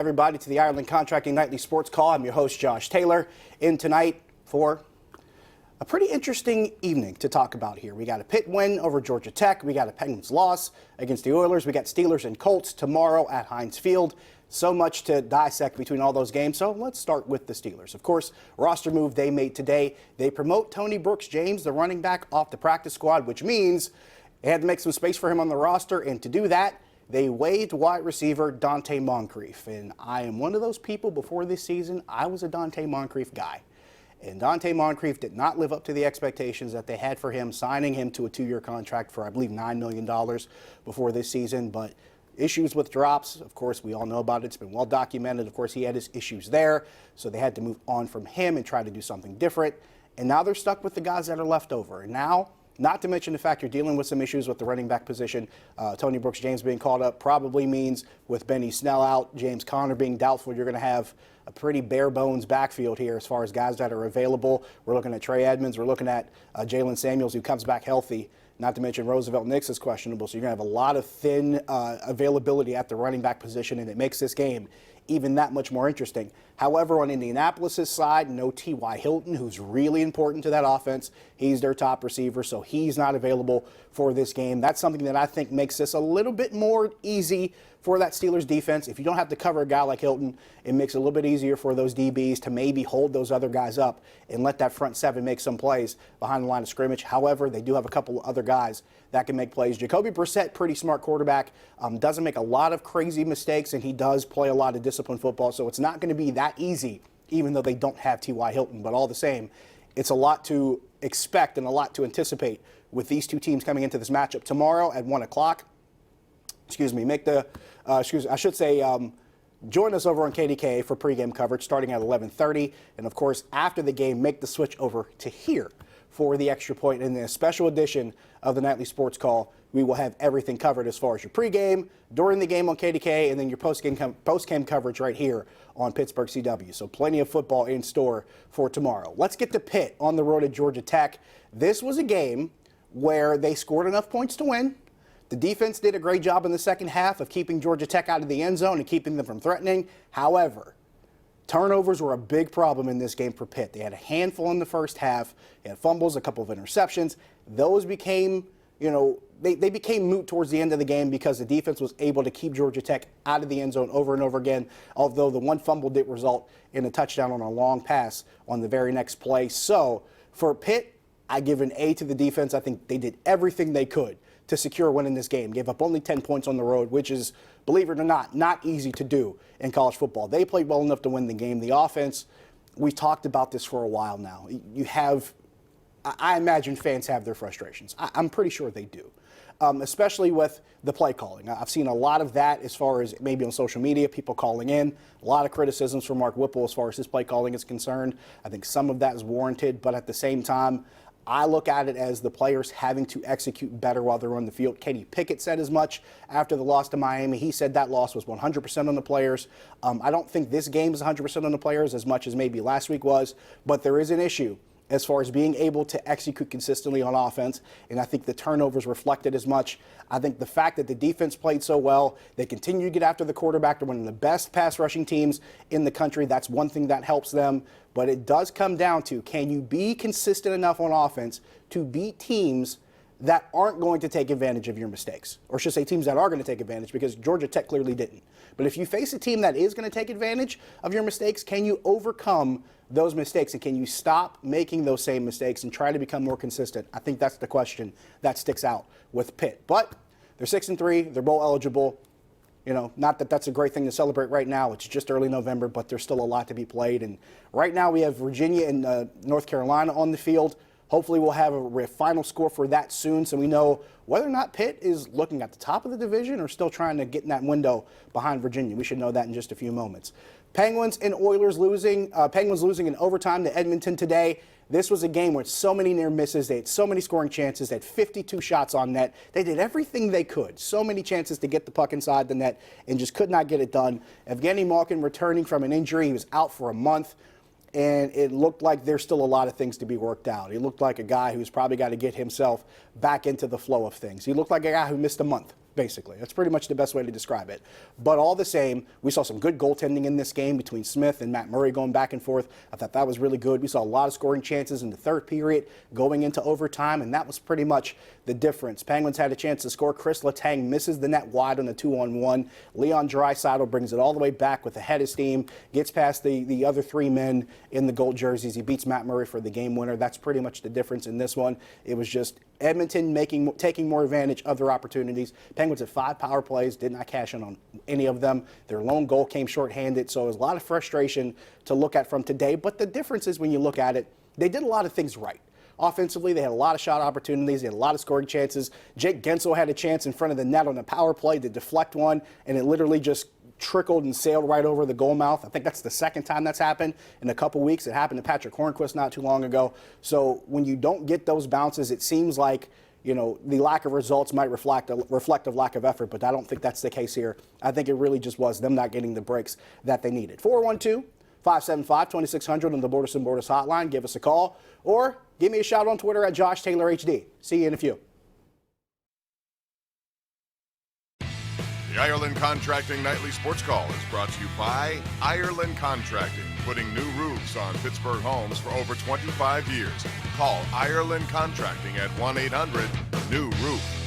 Everybody to the Ireland Contracting Nightly Sports Call. I'm your host, Josh Taylor, in tonight for a pretty interesting evening to talk about here. We got a Pitt win over Georgia Tech. We got a Penguins loss against the Oilers. We got Steelers and Colts tomorrow at Heinz Field. So much to dissect between all those games. So let's start with the Steelers. Of course, roster move they made today. They promote Tony Brooks-James, the running back, off the practice squad, which means they had to make some space for him on the roster. And to do that, they waived wide receiver Dante Moncrief. And I am one of those people before this season, I was a Dante Moncrief guy. And Dante Moncrief did not live up to the expectations that they had for him, signing him to a 2-year contract for, I believe, $9 million before this season. But issues with drops, of course, we all know about it. It's been well documented. Of course, he had his issues there. So they had to move on from him and try to do something different. And now they're stuck with the guys that are left over. And now, not to mention the fact you're dealing with some issues with the running back position. Tony Brooks-James being called up probably means with Benny Snell out, James Conner being doubtful, you're going to have a pretty bare-bones backfield here as far as guys that are available. We're looking at Trey Edmonds. We're looking at Jalen Samuels, who comes back healthy. Not to mention Roosevelt Nix is questionable. So you're going to have a lot of thin availability at the running back position, and it makes this game even that much more interesting. However, on Indianapolis' side, no T.Y. Hilton, who's really important to that offense. He's their top receiver, so he's not available for this game. That's something that I think makes this a little bit more easy for that Steelers defense. If you don't have to cover a guy like Hilton, it makes it a little bit easier for those DBs to maybe hold those other guys up and let that front seven make some plays behind the line of scrimmage. However, they do have a couple of other guys that can make plays. Jacoby Brissett, pretty smart quarterback, doesn't make a lot of crazy mistakes, and he does play a lot of disciplined football, so it's not going to be that easy, even though they don't have T.Y. Hilton. But all the same, it's a lot to expect and a lot to anticipate with these two teams coming into this matchup tomorrow at 1 o'clock. Join us over on KDKA for pregame coverage starting at 11:30. And, of course, after the game, make the switch over to here for the Extra Point. In this special edition of the Nightly Sports Call, we will have everything covered as far as your pregame, during the game on KDKA, and then your postgame coverage right here on Pittsburgh CW. So plenty of football in store for tomorrow. Let's get to Pitt on the road at Georgia Tech. This was a game where they scored enough points to win. The defense did a great job in the second half of keeping Georgia Tech out of the end zone and keeping them from threatening. However, turnovers were a big problem in this game for Pitt. They had a handful in the first half. They had fumbles, a couple of interceptions. Those became, they became moot towards the end of the game because the defense was able to keep Georgia Tech out of the end zone over and over again, although the one fumble did result in a touchdown on a long pass on the very next play. So for Pitt, I give an A to the defense. I think they did everything they could to secure a win in this game. Gave up only 10 points on the road, which is, believe it or not easy to do in college football. They played well enough to win the game. The offense, we've talked about this for a while now. I imagine fans have their frustrations. I'm pretty sure they do, especially with the play calling. I've seen a lot of that as far as maybe on social media, people calling in. A lot of criticisms from Mark Whipple as far as his play calling is concerned. I think some of that is warranted, but at the same time, I look at it as the players having to execute better while they're on the field. Kenny Pickett said as much after the loss to Miami. He said that loss was 100% on the players. I don't think this game is 100% on the players as much as maybe last week was, but there is an issue as far as being able to execute consistently on offense, and I think the turnovers reflected as much. I think the fact that the defense played so well, they continue to get after the quarterback. They're one of the best pass rushing teams in the country. That's one thing that helps them, but it does come down to, can you be consistent enough on offense to beat teams that aren't going to take advantage of your mistakes? Or I should say teams that are going to take advantage, because Georgia Tech clearly didn't. But if you face a team that is going to take advantage of your mistakes, can you overcome those mistakes, and can you stop making those same mistakes and try to become more consistent? I think that's the question that sticks out with Pitt. But they're 6-3, they're bowl eligible. Not that that's a great thing to celebrate right now. It's just early November, but there's still a lot to be played. And right now we have Virginia and North Carolina on the field. Hopefully we'll have a final score for that soon, so we know whether or not Pitt is looking at the top of the division or still trying to get in that window behind Virginia. We should know that in just a few moments. Penguins and Oilers losing. Penguins losing in overtime to Edmonton today. This was a game with so many near misses. They had so many scoring chances. They had 52 shots on net. They did everything they could. So many chances to get the puck inside the net and just could not get it done. Evgeny Malkin returning from an injury. He was out for a month. And it looked like there's still a lot of things to be worked out. He looked like a guy who's probably got to get himself back into the flow of things. He looked like a guy who missed a month basically. That's pretty much the best way to describe it. But all the same, we saw some good goaltending in this game between Smith and Matt Murray going back and forth. I thought that was really good. We saw a lot of scoring chances in the third period going into overtime, and that was pretty much the difference. Penguins had a chance to score. Chris Letang misses the net wide on a 2-on-1. Leon Draisaitl brings it all the way back with the head of steam, gets past the other three men in the gold jerseys. He beats Matt Murray for the game winner. That's pretty much the difference in this one. It was just Edmonton taking more advantage of their opportunities. Penguins had 5 power plays, did not cash in on any of them. Their lone goal came shorthanded, so it was a lot of frustration to look at from today. But the difference is when you look at it, they did a lot of things right. Offensively, they had a lot of shot opportunities. They had a lot of scoring chances. Jake Gensel had a chance in front of the net on a power play to deflect one, and it literally just trickled and sailed right over the goal mouth. I think that's the second time that's happened in a couple weeks. It happened to Patrick Hornquist not too long ago. So when you don't get those bounces, it seems like, you know, the lack of results might reflect a lack of effort, but I don't think that's the case here. I think it really just was them not getting the breaks that they needed. 412-575-2600 on the Borders and Borders hotline. Give us a call or give me a shout on Twitter at Josh Taylor HD. See you in a few. The Ireland Contracting Nightly Sports Call is brought to you by Ireland Contracting, putting new roofs on Pittsburgh homes for over 25 years. Call Ireland Contracting at 1-800-NEW-ROOF.